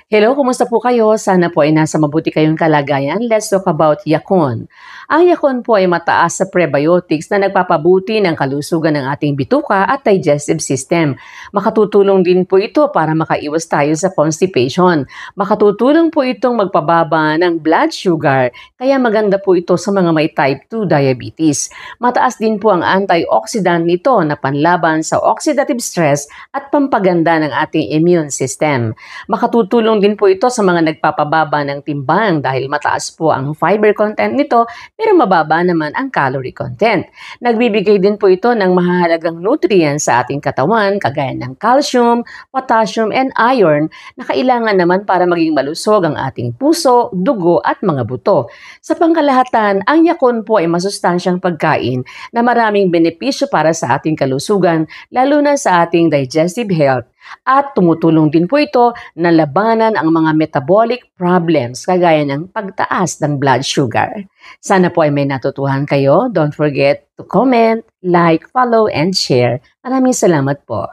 Hello, kumusta po kayo? Sana po ay nasa mabuti kayong kalagayan. Let's talk about yakon. Ang yakon po ay mataas sa prebiotics na nagpapabuti ng kalusugan ng ating bituka at digestive system. Makatutulong din po ito para makaiwas tayo sa constipation. Makatutulong po itong magpababa ng blood sugar, kaya maganda po ito sa mga may type 2 diabetes. Mataas din po ang antioxidant nito na panlaban sa oxidative stress at pampaganda ng ating immune system. Makatutulong din po ito sa mga nagpapababa ng timbang dahil mataas po ang fiber content nito pero mababa naman ang calorie content. Nagbibigay din po ito ng mahalagang nutrients sa ating katawan kagaya ng calcium, potassium, and iron na kailangan naman para maging malusog ang ating puso, dugo at mga buto. Sa pangkalahatan, ang yakon po ay masustansyang pagkain na maraming benepisyo para sa ating kalusugan lalo na sa ating digestive health at tumutulong din po ito na labanan ang mga metabolic problems kagaya ng pagtaas ng blood sugar. Sana po ay may natutuhan kayo. Don't forget to comment, like, follow, and share. Maraming salamat po.